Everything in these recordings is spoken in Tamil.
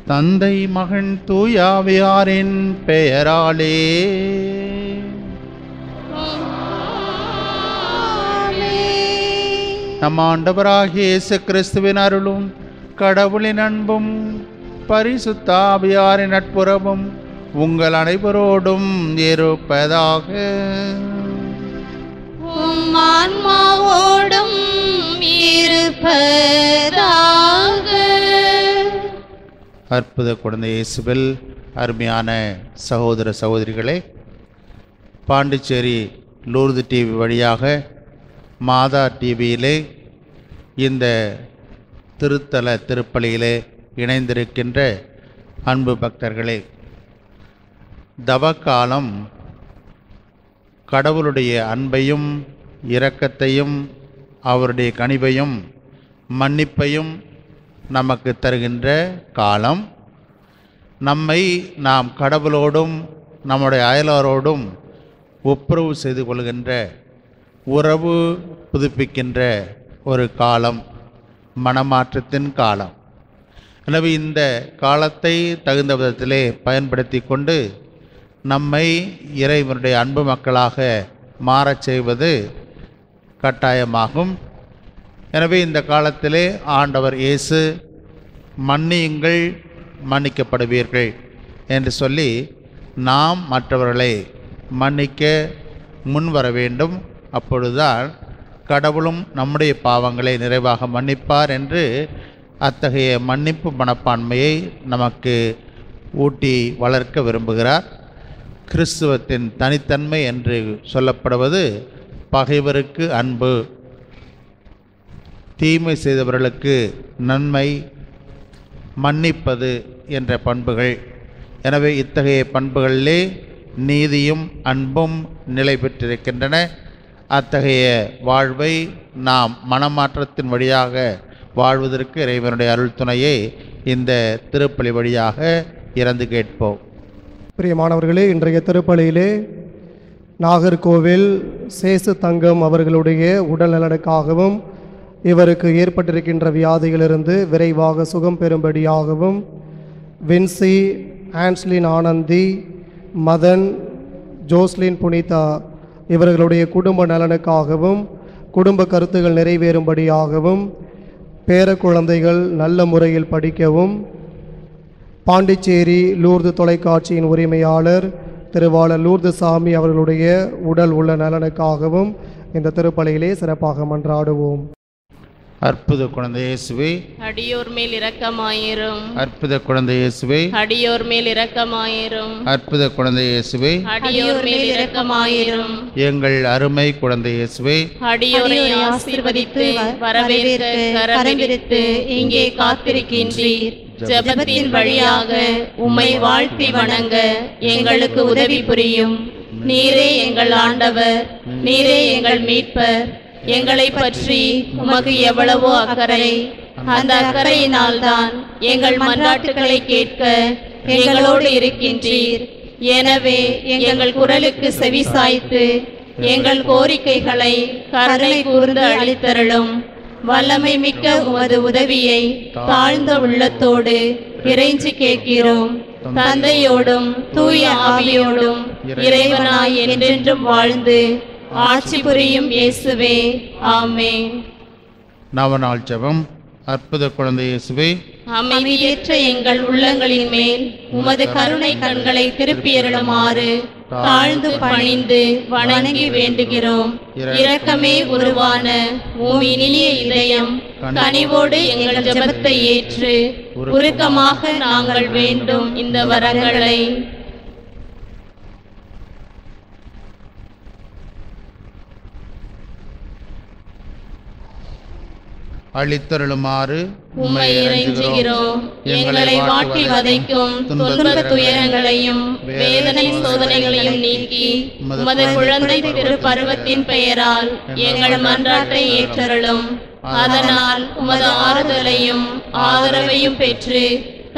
தந்தை மகன் தூயாவியாரின் பெயராலே. நம் ஆண்டவராகிய இயேசு கிறிஸ்துவின் அருளும் கடவுளின் அன்பும் பரிசுத்த ஆவியாரின் நட்புறவும் உங்கள் அனைவரோடும் இருப்பதாக. உம் ஆன்மாவோடும் இருப்பதாக. அற்புத குழந்தை இயேசுவில் அருமையான சகோதர சகோதரிகளே, பாண்டிச்சேரி லூர்து டிவி வழியாக மாதா டிவியிலே இந்த திருத்தல திருப்பலியிலே இணைந்திருக்கின்ற அன்பு பக்தர்களே, தவக்காலம் கடவுளுடைய அன்பையும் இரக்கத்தையும் அவருடைய கனிவையும் மன்னிப்பையும் நமக்கு தருகின்ற காலம். நம்மை நாம் கடவுளோடும் நம்முடைய அயலாரோடும் ஒப்புரவு செய்து கொள்கின்ற, உறவு புதுப்பிக்கின்ற ஒரு காலம், மனமாற்றத்தின் காலம். எனவே இந்த காலத்தை தகுந்த விதத்திலே பயன்படுத்தி கொண்டு நம்மை இறைவனுடைய அன்பு மக்களாக மாறச் செய்வது கட்டாயமாகும். எனவே இந்த காலத்திலே ஆண்டவர் இயேசு மன்னியுங்கள் மன்னிக்கப்படுவீர்கள் என்று சொல்லி நாம் மற்றவர்களை மன்னிக்க முன்வர வேண்டும். அப்பொழுதுதான் கடவுளும் நம்முடைய பாவங்களை நிறைவாக மன்னிப்பார் என்று அத்தகைய மன்னிப்பு மனப்பான்மையை நமக்கு ஊட்டி வளர்க்க விரும்புகிறார். கிறிஸ்துவத்தின் தனித்தன்மை என்று சொல்லப்படுவது பகைவருக்கு அன்பு, தீமை செய்தவர்களுக்கு நன்மை, மன்னிப்பது என்ற பண்புகள். எனவே இத்தகைய பண்புகளிலே நீதியும் அன்பும் நிலை பெற்றிருக்கின்றன. அத்தகைய வாழ்வை நாம் மனமாற்றத்தின் வழியாக வாழ்வதற்கு இறைவனுடைய அருள் துணையை இந்த திருப்பலி வழியாக இறந்து கேட்போம். பிரியமானவர்களே, இன்றைய திருப்பலியிலே நாகர்கோவில் சேசு தங்கம் அவர்களுடைய உடல் நலனுக்காகவும் இவருக்கு ஏற்பட்டிருக்கின்ற வியாதிகளிலிருந்து விரைவாக சுகம் பெறும்படியாகவும், வின்சி, ஆன்ஸ்லின் ஆனந்தி, மதன், ஜோஸ்லின் புனிதா இவர்களுடைய குடும்ப நலனுக்காகவும் குடும்ப கருத்துகள் நிறைவேறும்படியாகவும், பேர குழந்தைகள் நல்ல முறையில் படிக்கவும், பாண்டிச்சேரி லூர்து தொலைக்காட்சியின் உரிமையாளர் திருவாளர் லூர்து சாமி அவர்களுடைய உடல் உள்ள நலனுக்காகவும் இந்த திருப்பலியிலே சிறப்பாக மன்றாடுவோம். அற்புத குழந்தை இயேசுவே, அடியோர் மேல் இரக்கமாயிரும். அற்புத குழந்தை இயேசுவே, அடியோர் மேல் இரக்கமாயிரும். அற்புத குழந்தை இயேசுவே, அடியோர் மேல் இரக்கமாயிரும். எங்கள் அருமை குழந்தை இயேசுவே, அடியோரை ஆசீர்வதித்து வரவேற்க கரவிரித்து இங்கே காத்திருக்கின்றீர். ஜெபத்தின் வழியாக உம்மை வாழ்த்தி வணங்க எங்களுக்கு உதவி புரியும். நீரே எங்கள் ஆண்டவர், நீரே எங்கள் மீட்பர். எங்களை பற்றி உமக்கு எவ்வளவோ அக்கறை. அந்த அக்கறையினால்தான் எங்கள் மன்றாட்டுக்களை கேட்க எங்களோடு இருக்கின்றீர். எனவே எங்கள் குரலுக்கு செவி சாய்த்து எங்கள் கோரிக்கைகளை கருணை கூர்ந்து அளித்தருளும். வல்லமை மிக்க உமது உதவியை தாழ்ந்த உள்ளத்தோடு இறைஞ்சி கேட்கிறோம். தந்தையோடும் தூய ஆவியோடும் இறைவனாய் என்றென்றும் வாழ்ந்து ஆட்சி புரியும் இயேசுவே, ஆமென். நவநாள் ஜெபம். அற்புத குழந்தை இயேசுவே, அமைதியற்ற எங்கள் உள்ளங்களின் மேல் உமது கருணை கண்களை திருப்பியருளுமாறு தாழ்ந்து பணிந்து வணங்கி வேண்டுகிறோம். இரக்கமே உருவான உம் இனிய இதயம் கனிவோடு எங்கள் ஜெபத்தை ஏற்று உருக்கமாக நாங்கள் வேண்டும் இந்த வரங்களை அளித்தருளுமாறு உம்மை இறைஞ்சுகிறோம். எங்களை வாட்டி வதைக்கும் துன்ப துயரங்களையும் வேதனை சோதனைகளையும் நீக்கி உமது குழந்தை திருப்பருவத்தின் பெயரால் எங்கள் மன்றாட்டை ஏற்றருளும். அதனால் உமது ஆறுதலையும் ஆதரவையும் பெற்று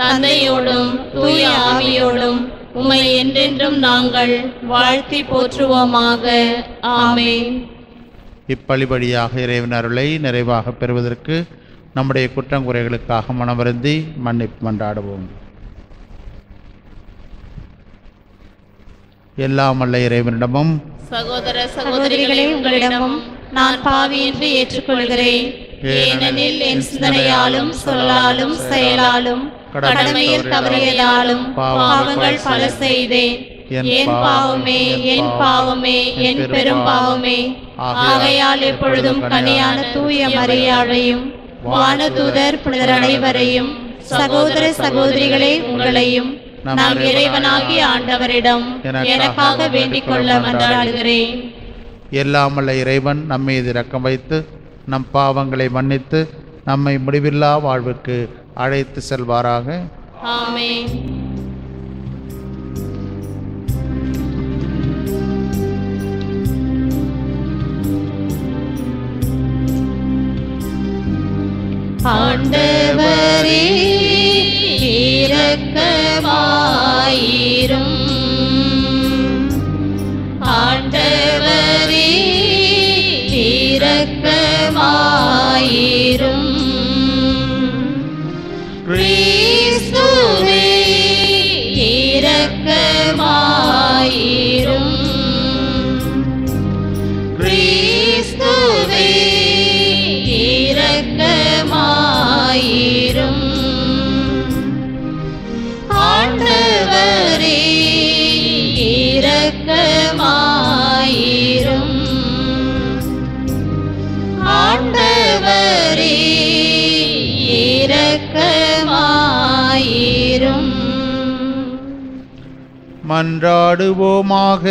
தந்தையோடும் தூய ஆவியோடும் உம்மை என்றென்றும் நாங்கள் வாழ்த்தி போற்றுவோமாக. ஆமென். இப்பழிபடியாக இறைவன் அருளை நிறைவாக பெறுவதற்கு நம்முடைய குற்றங்குறைகளுக்காக மனவருந்தி மன்னிப்பு மன்றாடுவோம். எல்லாம் வல்ல இறைவனிடமும் சகோதர சகோதரிகளே, உங்களிடமும் நான் பாவி என்று ஏற்றுக்கொள்கிறேன். ஏனெனில் என் சிந்தனையாலும் சொல்லாலும் செயலாலும் கடமையில் தவறியதாலும் பாவங்கள் பல செய்தேன். என் பாவமே, என் பாவமே, என் பெரும் பாவமே. ஆகையால் எப்பொழுதும் கனியான தூய மரியாதையும் வானதூதர் புனிதர் அனைவரையும் சகோதர சகோதரிகளே உங்களையும் நம் இறைவனாகிய ஆண்டவரிடம் எனக்காக வேண்டிக் கொள்ள மன்றாடுகிறேன். எல்லாம் வல்ல இறைவன் நம்மீது இரக்கம் வைத்து நம் பாவங்களை மன்னித்து நம்மை முடிவில்லா வாழ்வுக்கு அழைத்து செல்வாராக. ஆமென். ஆண்டவரே இரக்கமாயிரும். ஆண்டவரே இரக்கமாயிரும். கிறிஸ்துவே இரக்கமாயிரும். கிறிஸ்துவே இரக்கமாயிரும். ஆண்டவரே இரக்கமாயிரும். ஆண்டவரே இரக்கமாயிரும். மன்றாடுவோமாக.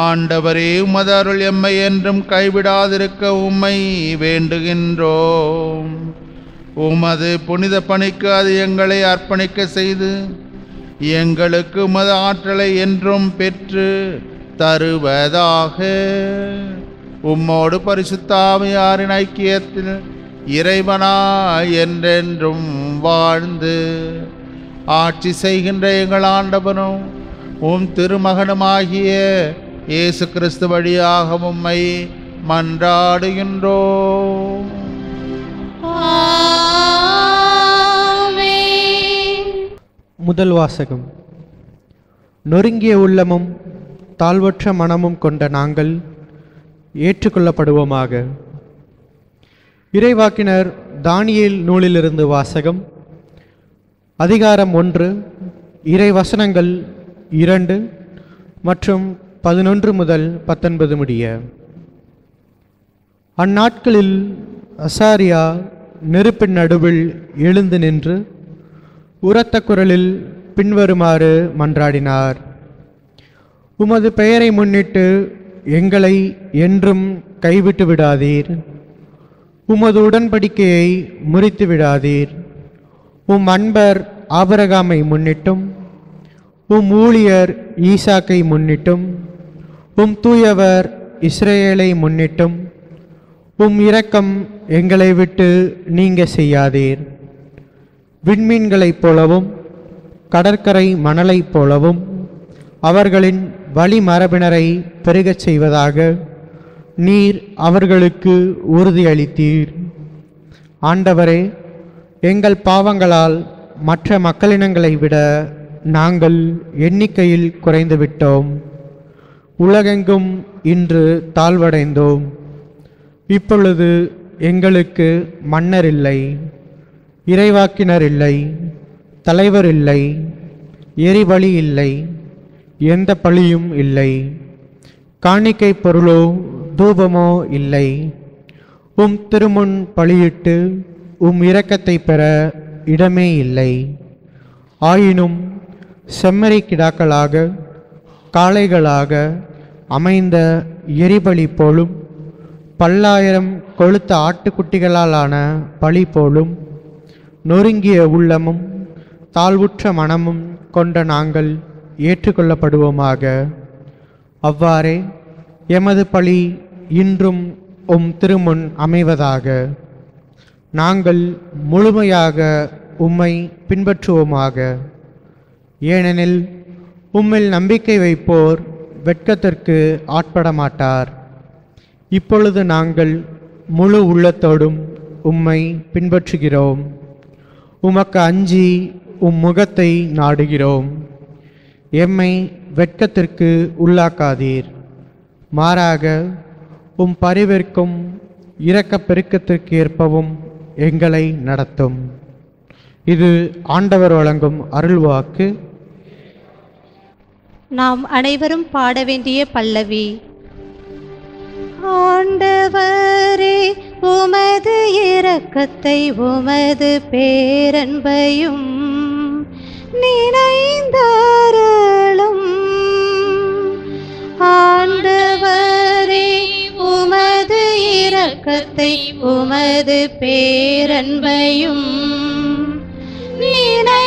ஆண்டவரே, உமது அருள் எம்மை என்றும் கைவிடாதிருக்க உம்மை வேண்டுகின்றோம். உமது புனித பணிக்கு அது எங்களை அர்ப்பணிக்க செய்து எங்களுக்கு உமது ஆற்றலை என்றும் பெற்று தருவதாக. உம்மோடு பரிசுத்த ஆவியாரின் ஐக்கியத்தில் இறைவனாய் என்றென்றும் வாழ்ந்து ஆட்சி செய்கின்ற எங்கள் ஆண்டவனும் உம் திருமகனுமாகிய இயேசு கிறிஸ்து வழியாக உம்மை மன்றாடுகின்றோம். முதல் வாசகம். நொறுங்கிய உள்ளமும் தாழ்வற்ற மனமும் கொண்ட நாங்கள் ஏற்றுக்கொள்ளப்படுவோமாக. இறைவாக்கினர் தானியேல் நூலிலிருந்து வாசகம். அதிகாரம் 1, இறை வசனங்கள் 2 மற்றும் 11 முதல் 19 முடிய. அந்நாட்களில் அசாரியா நெருப்பின் நடுவில் எழுந்து நின்று உரத்த குரலில் பின்வருமாறு மன்றாடினார். உமது பெயரை முன்னிட்டு எங்களை என்றும் கைவிட்டு விடாதீர். உமது உடன்படிக்கையை முறித்து விடாதீர். உம் அன்பர் ஆபிரகாமை முன்னிட்டும் உம் ஊழியர் ஈசாக்கை முன்னிட்டும் உம் தூயவர் இஸ்ரேலை முன்னிட்டும் உம் இரக்கம் எங்களை விட்டு நீங்க செய்யாதீர். விண்மீன்களைப் போலவும் கடற்கரை மணலைப் போலவும் அவர்களின் வழிமரபினரை பெருகச் செய்வதாக நீர் அவர்களுக்கு உறுதியளித்தீர். ஆண்டவரே, எங்கள் பாவங்களால் மற்ற மக்களினங்களை விட நாங்கள் எண்ணிக்கையில் குறைந்துவிட்டோம். உலகெங்கும் இன்று தாழ்வடைந்தோம். இப்பொழுது எங்களுக்கு மன்னர் இல்லை, இறைவாக்கினர் இல்லை, தலைவர் இல்லை, எரிபலி இல்லை, எந்த பலியும் இல்லை, காணிக்கை பொருளோ தூபமோ இல்லை. உம் திருமுன் பலியிட்டு உம் இரக்கத்தை பெற இடமே இல்லை. ஆயினும் செம்மறி கிடாக்களாக காளைகளாக அமைந்த எரிபலி போலும் பல்லாயிரம் கொழுத்த ஆட்டுக்குட்டிகளாலான பலி போலும் நொறுங்கிய உள்ளமும் தாழ்வுற்ற மனமும் கொண்ட நாங்கள் ஏற்றுக்கொள்ளப்படுவோமாக. அவ்வாறே எமது பலி இன்றும் உம் திருமுன் அமைவதாக. நாங்கள் முழுமையாக உம்மை பின்பற்றுவோமாக. ஏனெனில் உம்மில் நம்பிக்கை வைப்போர் வெட்கத்திற்கு ஆட்பட மாட்டார். இப்பொழுது நாங்கள் முழு உள்ளத்தோடும் உம்மை பின்பற்றுகிறோம். உமக்கு அஞ்சி உம் முகத்தை நாடுகிறோம். எம்மை வெட்கத்திற்கு உள்ளாக்காதீர். மாறாக உம் பரிவிற்கும் இரக்கப் பெருக்கத்திற்கு ஏற்பவும் எங்களை நடத்தும். இது ஆண்டவர் வழங்கும் அருள்வாக்கு. நாம் அனைவரும் பாட வேண்டிய பல்லவி. ஆண்டவரே, உமது இரக்கத்தை உமது பேரன்பையும் நினைந்தருளும். ஆண்டவரே, உமது இரக்கத்தை உமது பேரன்பையும் நினைந்தருளும்.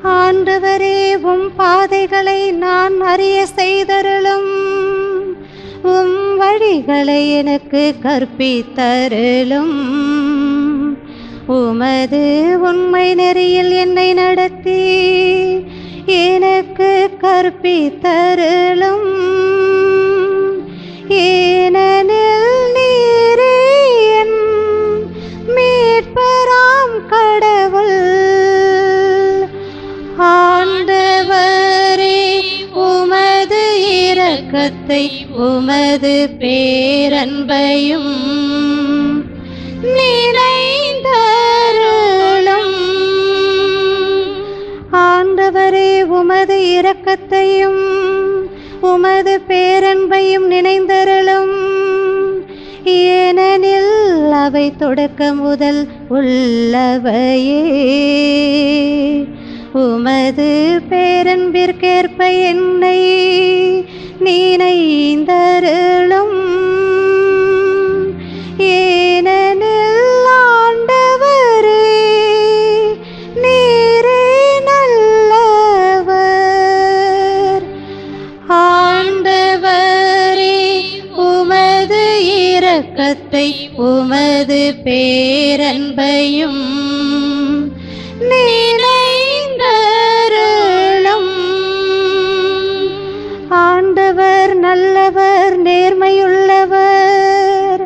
ஆண்டவரே, உம் பாதைகளை நான் அறிய செய்தருளும். உம் வழிகளை எனக்கு கற்பித்தருளும். உமது உண்மை நெறியில் என்னை நடத்தி எனக்கு கற்பித்தருளும். ஏனெனில் நீரே என் மீட்பராம் கடவுள். ஆண்டவரே, உமது இரக்கத்தை உமது பேரன்பையும் நினைந்தருளும். ஆண்டவரே, உமது இரக்கத்தையும் உமது பேரன்பையும் நினைந்தருளும். ஏனெனில் அவை தொடக்க முதல் உள்ளவையே. உமது பேரன்பிற்கேற்ப என்னை நினைந்தருளும். ஏனெனில் ஆண்டவரே, நீரே நல்லவர். ஆண்டவரே, உமது இரக்கத்தை உமது பேரன்பையும் நினைந்தருளும். ஆண்டவர் நல்லவர், நேர்மையுள்ளவர்.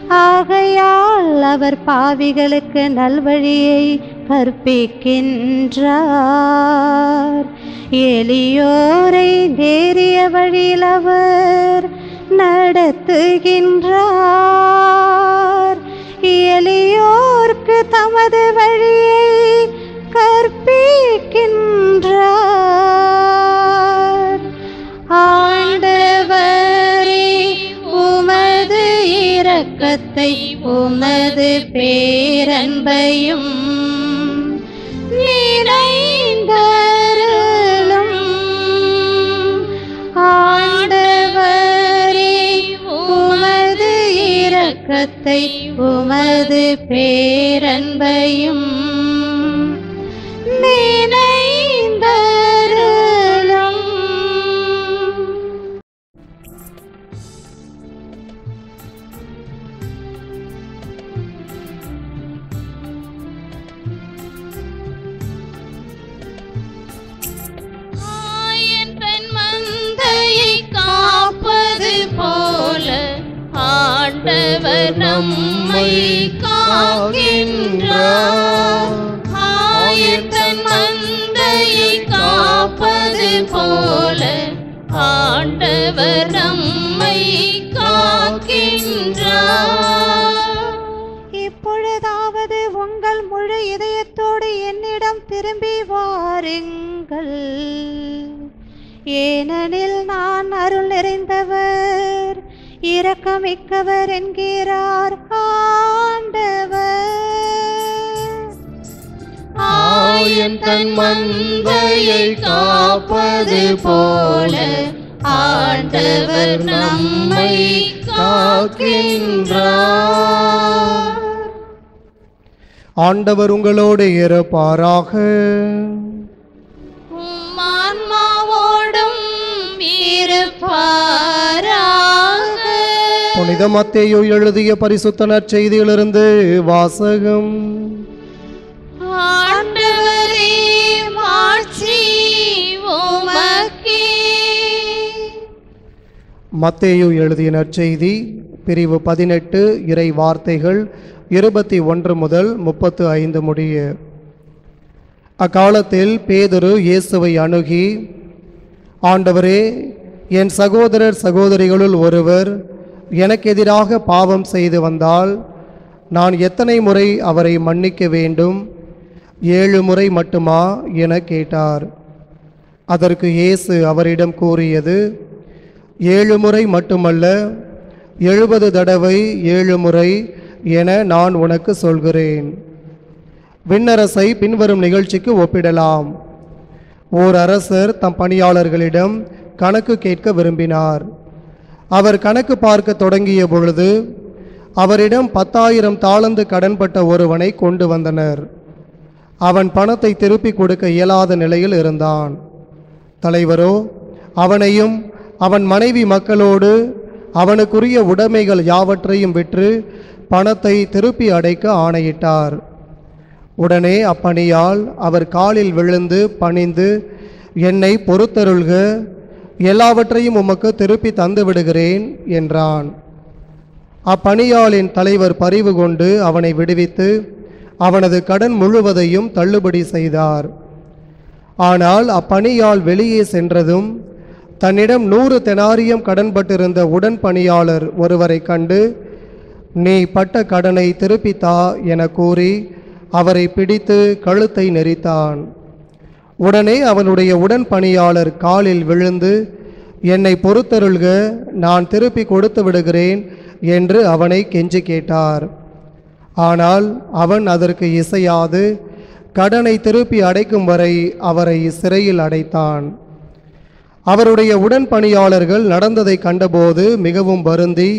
ஆகையால் அவர் பாவிகளுக்கு நல்வழியை கற்பிக்கின்றார். எளியோரை நேரிய வழியில் அவர் நடத்துகின்றார். எளியோர்க்கு தமது வழியை கற்பிக்கின்றார். ஆண்டவரே, உமது இரக்கத்தை உமது பேரன்பையும் நினைந்தருளும். ஆண்டவரே, உமது இரக்கத்தை உமது பேரன்பையும் நினைந்தருளும். ஆயன் தன் மந்தையை காப்பது போல ஆண்டவர் நம்மை காக்கின்றார். ஆயன் தன் மந்தையை காப்பது போல ஆண்டவர் நம்மை காக்கின்றார். இப்பொழுதாவது உங்கள் முழு இதயத்தோடு என்னிடம் திரும்பி வாருங்கள். ஏனெனில் நான் அருள் நிறைந்தவர், இரக்கமிக்கவர் என்கிறார் ஆண்டவர். ஆயன் தன் மந்தையை காப்பது போல ஆண்டவர் நம்மை காக்கின்றார். ஆண்டவர் உங்களோடு இருப்பாராக. உம் ஆன்மாவோடும் இருப்பாராக. புனித மத்தேயு எழுதிய பரிசுத்த நற்செய்தியிலிருந்து வாசகம். ஆண்டவரே, மாட்சி உமக்கே. மத்தேயு எழுதிய நற்செய்தி பிரிவு 18 இறை வார்த்தைகள் 21 முதல் 35 முடிய. அக்காலத்தில் பேதுரு இயேசுவை அணுகி, ஆண்டவரே, என் சகோதரர் சகோதரிகளுள் ஒருவர் எனக்கு எதிராக பாவம் செய்து வந்தால் நான் எத்தனை முறை அவரை மன்னிக்க வேண்டும்? 7 முறை மட்டுமா என கேட்டார். அதற்கு இயேசு அவரிடம் கூறியது, 7 முறை மட்டுமல்ல, 70 தடவை 7 முறை என நான் உனக்கு சொல்கிறேன். விண்ணரசை பின்வரும் நிகழ்ச்சிக்கு ஒப்பிடலாம். ஓர் அரசர் தம் பணியாளர்களிடம் கணக்கு கேட்க விரும்பினார். அவர் கணக்கு பார்க்க தொடங்கிய பொழுது அவரிடம் 10,000 தாலந்து கடன்பட்ட ஒருவனை கொண்டு வந்தனர். அவன் பணத்தை திருப்பி கொடுக்க இயலாத நிலையில் இருந்தான். தலைவரோ அவனையும் அவன் மனைவி மக்களோடு அவனுக்குரிய உடைமைகள் யாவற்றையும் விற்று பணத்தை திருப்பி அடைக்க ஆணையிட்டார். உடனே அப்பணியால் அவர் காலில் விழுந்து பணிந்து, என்னை பொறுத்தருள்க, எல்லாவற்றையும் உமக்கு திருப்பி தந்து விடுகிறேன் என்றான். அப்பணியாளின் தலைவர் பரிவு கொண்டு அவனை விடுவித்து அவனது கடன் முழுவதையும் தள்ளுபடி செய்தார். ஆனால் அப்பணியாள் வெளியே சென்றதும் தன்னிடம் 100 தெனாரியம் கடன்பட்டிருந்த உடன் பணியாளர் ஒருவரை கண்டு, நீ பட்ட கடனை திருப்பித்தா என கூறி அவரை பிடித்து கழுத்தை நெரித்தான். உடனே அவனுடைய உடன் பணியாளர் காலில் விழுந்து, என்னை பொறுத்தருள்க, நான் திருப்பி கொடுத்து விடுகிறேன் என்று அவனை கெஞ்சி கேட்டார். ஆனால் அவன் அதற்கு இசையாது கடனை திருப்பி அடைக்கும் வரை அவரை சிறையில் அடைத்தான். அவருடைய உடன் பணியாளர்கள் நடந்ததை கண்டபோது மிகவும் வருந்தி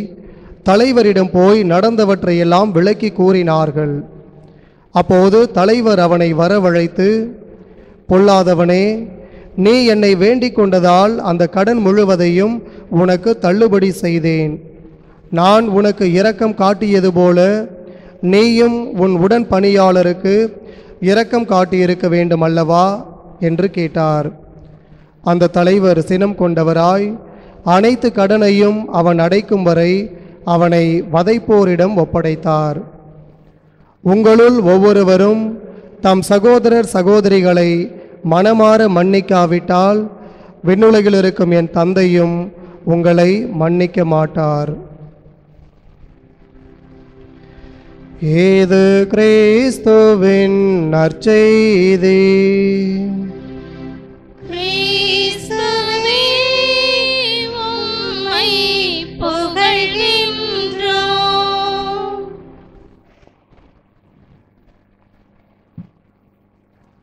தலைவரிடம் போய் நடந்தவற்றையெல்லாம் விளக்கி கூறினார்கள். அப்போது தலைவர் அவனை வரவழைத்து, பொல்லாதவனே, நீ என்னை வேண்டிக் கொண்டதால் அந்த கடன் முழுவதையும் உனக்கு தள்ளுபடி செய்தேன். நான் உனக்கு இரக்கம் காட்டியது போல நீயும் உன் உடன் பணியாளருக்கு இரக்கம் காட்டியிருக்க வேண்டும் அல்லவா என்று கேட்டார். அந்த தலைவர் சினம் கொண்டவராய் அனைத்து கடனையும் அவன் அடைக்கும் வரை அவனை வதைப்போரிடம் ஒப்படைத்தார். உங்களுள் ஒவ்வொருவரும் தம் சகோதரர் சகோதரிகளை மனமாற மன்னிக்காவிட்டால் விண்ணுலகில் இருக்கும் என் தந்தையும் உங்களை மன்னிக்க மாட்டார். ஏது கிறிஸ்துவின் நற்செய்தி. கிறிஸ்துவே, உம்மை புகழ்கின்றோம்.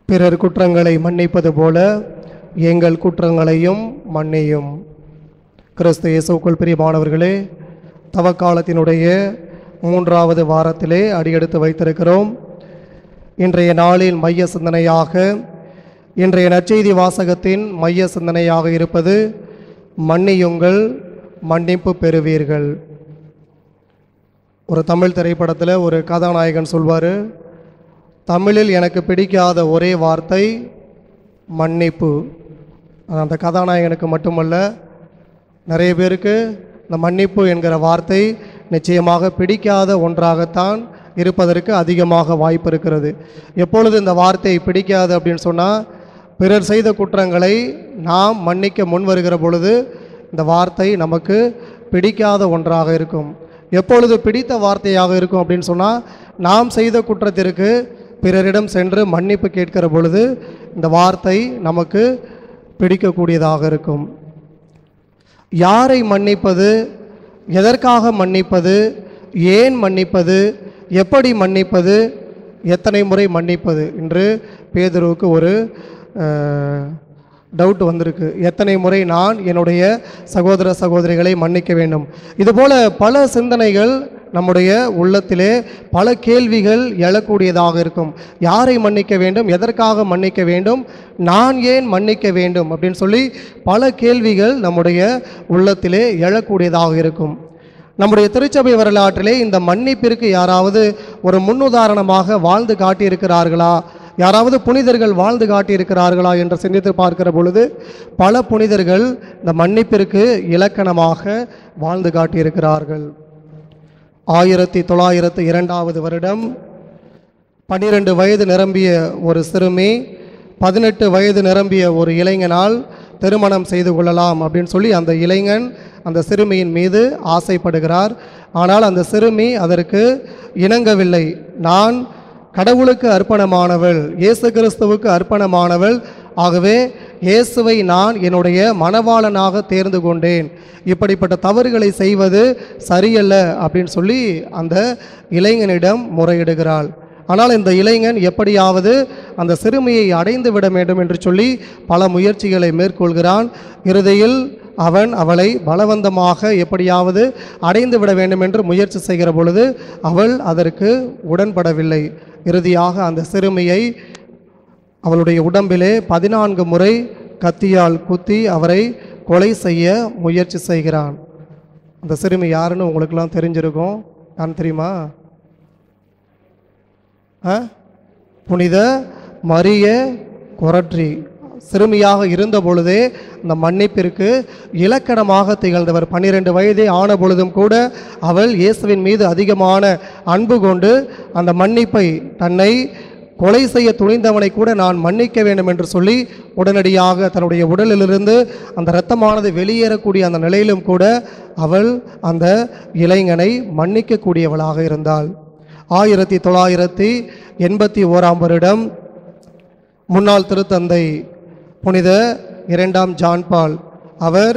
பிறர் குற்றங்களை மன்னிப்பது போல எங்கள் குற்றங்களையும் மன்னியும். கிறிஸ்து இயேசுவுக்குள் பிரியமானவர்களே, தவக்காலத்தினுடைய 3வது வாரத்திலே அடியெடுத்து வைத்திருக்கிறோம். இன்றைய நாளின் மைய சிந்தனையாக, இன்றைய நற்செய்தி வாசகத்தின் மைய சிந்தனையாக இருப்பது மன்னியுங்கள், மன்னிப்பு பெறுவீர்கள். ஒரு தமிழ் திரைப்படத்தில் ஒரு கதாநாயகன் சொல்வார், தமிழில் எனக்கு பிடிக்காத ஒரே வார்த்தை மன்னிப்பு. அந்த கதாநாயகனுக்கு மட்டுமல்ல, நிறைய பேருக்கு இந்த மன்னிப்பு என்கிற வார்த்தை நிச்சயமாக பிடிக்காத ஒன்றாகத்தான் இருப்பதற்கு அதிகமாக வாய்ப்பு இருக்கிறது. எப்பொழுது இந்த வார்த்தை பிடிக்காது அப்படின்னு சொன்னால், பிறர் செய்த குற்றங்களை நாம் மன்னிக்க முன் வருகிற பொழுது இந்த வார்த்தை நமக்கு பிடிக்காத ஒன்றாக இருக்கும். எப்பொழுது பிடித்த வார்த்தையாக இருக்கும் அப்படின்னு சொன்னால், நாம் செய்த குற்றத்திற்கு பிறரிடம் சென்று மன்னிப்பு கேட்கிற பொழுது இந்த வார்த்தை நமக்கு பிடிக்கக்கூடியதாக இருக்கும். யாரை மன்னிப்பது, எதற்காக மன்னிப்பது, ஏன் மன்னிப்பது, எப்படி மன்னிப்பது, எத்தனை முறை மன்னிப்பது என்று பேதுருவுக்கு ஒரு டவுட் வந்திருக்கு. எத்தனை முறை நான் என்னுடைய சகோதர சகோதரிகளை மன்னிக்க வேண்டும்? இதுபோல் பல சிந்தனைகள் நம்முடைய உள்ளத்திலே பல கேள்விகள் எழக்கூடியதாக இருக்கும். யாரை மன்னிக்க வேண்டும், எதற்காக மன்னிக்க வேண்டும், நான் ஏன் மன்னிக்க வேண்டும் அப்படின்னு சொல்லி பல கேள்விகள் நம்முடைய உள்ளத்திலே எழக்கூடியதாக இருக்கும். நம்முடைய திருச்சபை வரலாற்றிலே இந்த மன்னிப்பிற்கு யாராவது ஒரு முன்னுதாரணமாக வாழ்ந்து காட்டியிருக்கிறார்களா, யாராவது புனிதர்கள் வாழ்ந்து காட்டியிருக்கிறார்களா என்று சிந்தித்து பார்க்கிற பொழுது பல புனிதர்கள் இந்த மன்னிப்பிற்கு இலக்கணமாக வாழ்ந்து காட்டியிருக்கிறார்கள். 1902 வருடம் 12 வயது நிரம்பிய ஒரு சிறுமி 18 வயது நிரம்பிய ஒரு இளைஞனால் திருமணம் செய்து கொள்ளலாம் அப்படின்னு சொல்லி அந்த இளைஞன் அந்த சிறுமியின் மீது ஆசைப்படுகிறார். ஆனால் அந்த சிறுமி அதற்கு இணங்கவில்லை. நான் கடவுளுக்கு அர்ப்பணமானவள், இயேசு கிறிஸ்துவுக்கு அர்ப்பணமானவள், ஆகவே இயேசுவை நான் என்னுடைய மணவாளனாக தேர்ந்து கொண்டேன், இப்படிப்பட்ட தவறுகளை செய்வது சரியல்ல அப்படின்னு சொல்லி அந்த இளைஞனிடம் முறையிடுகிறாள். ஆனால் இந்த இளைஞன் எப்படியாவது அந்த சிறுமியை அடைந்து விட வேண்டும் என்று சொல்லி பல முயற்சிகளை மேற்கொள்கிறான். இறுதியில் அவன் அவளை பலவந்தமாக எப்படியாவது அடைந்து விட வேண்டும் என்று முயற்சி செய்கிற பொழுது அவள் அதற்கு உடன்படவில்லை. இறுதியாக அந்த சிறுமியை அவளுடைய உடம்பிலே 14 முறை கத்தியால் குத்தி அவரை கொலை செய்ய முயற்சி செய்கிறான். அந்த சிறுமி யாருன்னு உங்களுக்கெல்லாம் தெரிஞ்சிருக்கும். யாருன்னு தெரியுமா? புனித மரிய கொரட்ரி. சிறுமியாக இருந்த பொழுதே அந்த மன்னிப்பிற்கு இலக்கணமாக திகழ்ந்தவர். 12 வயதே ஆன பொழுதும் கூட அவள் இயேசுவின் மீது அதிகமான அன்பு கொண்டு அந்த மன்னிப்பை, தன்னை கொலை செய்ய துணிந்தவனை கூட நான் மன்னிக்க வேண்டும் என்று சொல்லி உடனடியாக தன்னுடைய உடலிலிருந்து அந்த இரத்தமானது வெளியேறக்கூடிய அந்த நிலையிலும் கூட அவள் அந்த இளைஞனை மன்னிக்கக்கூடியவளாக இருந்தாள். 1981ஆம் வருடம் முன்னாள் திருத்தந்தை புனித 2ஆம் ஜான் பால் அவர்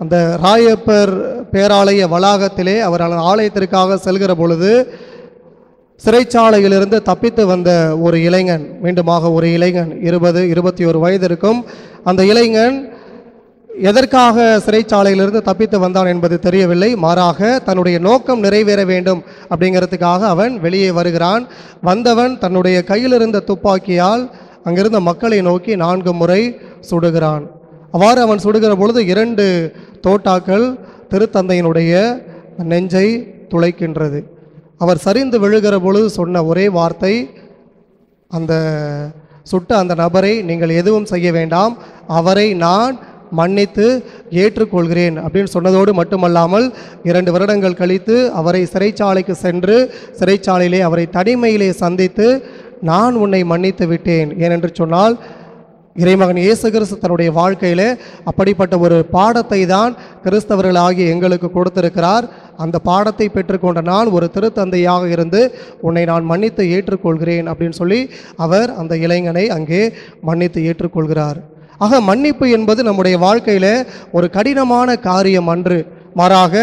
அந்த ராயப்பர் பேராலய வளாகத்திலே அவர் ஆலயத்திற்காக செல்கிற பொழுது சிறைச்சாலையிலிருந்து தப்பித்து வந்த ஒரு இளைஞன், மீண்டுமாக ஒரு இளைஞன் 20-21 வயது இருக்கும். அந்த இளைஞன் எதற்காக சிறைச்சாலையிலிருந்து தப்பித்து வந்தான் என்பது தெரியவில்லை. மாறாக தன்னுடைய நோக்கம் நிறைவேற வேண்டும் அப்படிங்கிறதுக்காக அவன் வெளியே வருகிறான். வந்தவன் தன்னுடைய கையில் இருந்த துப்பாக்கியால் அங்கிருந்த மக்களை நோக்கி 4 முறை சுடுகிறான். அவ்வாறு அவன் சுடுகிற பொழுது 2 தோட்டாக்கள் திருத்தந்தையினுடைய நெஞ்சை துளைக்கின்றது. அவர் சரிந்து விழுகிற பொழுது சொன்ன ஒரே வார்த்தை, அந்த சுட்ட அந்த நபரை நீங்கள் எதுவும் செய்ய வேண்டாம், அவரை நான் மன்னித்து ஏற்றுக்கொள்கிறேன் அப்படின்னு சொன்னதோடு மட்டுமல்லாமல் 2 வருடங்கள் கழித்து அவரை சிறைச்சாலைக்கு சென்று சிறைச்சாலையிலே அவரை தனிமையிலே சந்தித்து நான் உன்னை மன்னித்து விட்டேன், ஏனென்று சொன்னால் இறைமகன் இயேசு கிறிஸ்து தன்னுடைய வாழ்க்கையில் அப்படிப்பட்ட ஒரு பாடத்தை தான் கிறிஸ்தவர்களாகிய எங்களுக்கு கொடுத்திருக்கிறார். அந்த பாடத்தை பெற்றுக்கொண்ட நான் ஒரு திருத்தந்தையாக இருந்து உன்னை நான் மன்னித்து ஏற்றுக்கொள்கிறேன் அப்படின்னு சொல்லி அவர் அந்த இளைஞனை அங்கே மன்னித்து ஏற்றுக்கொள்கிறார். ஆக மன்னிப்பு என்பது நம்முடைய வாழ்க்கையில் ஒரு கடினமான காரியம் அன்று, மாறாக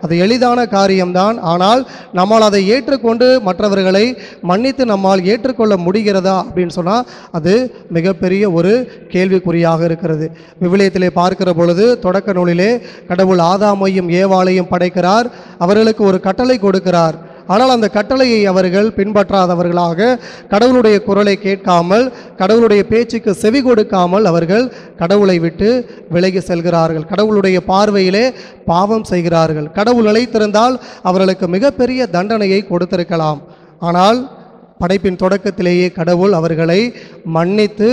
அது எளிதான காரியம்தான். ஆனால் நம்மால் அதை ஏற்றுக்கொண்டு மற்றவர்களை மன்னித்து நம்மால் ஏற்றுக்கொள்ள முடிகிறதா அப்படின்னு சொன்னால் அது மிகப்பெரிய ஒரு கேள்விக்குறியாக இருக்கிறது. விவிலியத்திலே பார்க்கிற பொழுது தொடக்க நூலிலே கடவுள் ஆதாமையும் ஏவாளையும் படைக்கிறார், அவர்களுக்கு ஒரு கட்டளை கொடுக்கிறார். ஆனால் அந்த கட்டளையை அவர்கள் பின்பற்றாதவர்களாக, கடவுளுடைய குரலை கேட்காமல், கடவுளுடைய பேச்சுக்கு செவி கொடுக்காமல் அவர்கள் கடவுளை விட்டு விலகி செல்கிறார்கள். கடவுளுடைய பார்வையிலே பாவம் செய்கிறார்கள். கடவுள் நிலைத்திருந்தால் அவர்களுக்கு மிகப்பெரிய தண்டனையை கொடுத்திருக்கலாம். ஆனால் படைப்பின் தொடக்கத்திலேயே கடவுள் அவர்களை மன்னித்து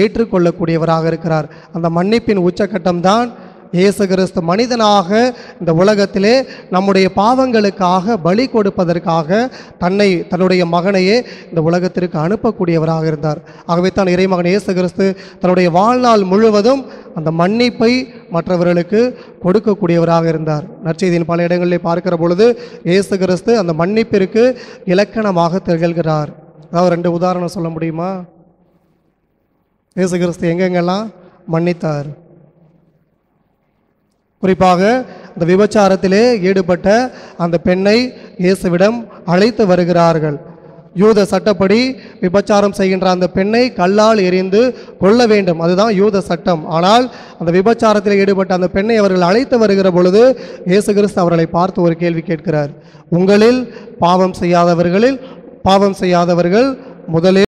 ஏற்றுக்கொள்ளக்கூடியவராக இருக்கிறார். அந்த மன்னிப்பின் உச்சக்கட்டம்தான் இயேசு கிறிஸ்து மனிதனாக இந்த உலகத்திலே நம்முடைய பாவங்களுக்காக பலி கொடுப்பதற்காக தன்னுடைய மகனையே இந்த உலகத்திற்கு அனுப்பக்கூடியவராக இருந்தார். ஆகவே தான் இறைமகன் இயேசு கிறிஸ்து தன்னுடைய வாழ்நாள் முழுவதும் அந்த மன்னிப்பை மற்றவர்களுக்கு கொடுக்கக்கூடியவராக இருந்தார். நற்செய்தியின் பல இடங்களிலே பார்க்கிற பொழுது இயேசு கிறிஸ்து அந்த மன்னிப்பிற்கு இலக்கணமாக திகழ்கிறார். அதாவது 2 உதாரணம் சொல்ல முடியுமா? இயேசு கிறிஸ்து எங்கெங்கெல்லாம் மன்னித்தார்? குறிப்பாக அந்த விபச்சாரத்திலே ஈடுபட்ட அந்த பெண்ணை இயேசுவிடம் அழைத்து வருகிறார்கள். யூத சட்டப்படி விபச்சாரம் செய்கின்ற அந்த பெண்ணை கல்லால் எறிந்து கொல்ல வேண்டும், அதுதான் யூத சட்டம். ஆனால் அந்த விபச்சாரத்தில் ஈடுபட்ட அந்த பெண்ணை அவர்கள் அழைத்து வருகிற பொழுது இயேசு கிறிஸ்து அவர்களை பார்த்து ஒரு கேள்வி கேட்கிறார். உங்களில் பாவம் செய்யாதவர்கள் முதலில்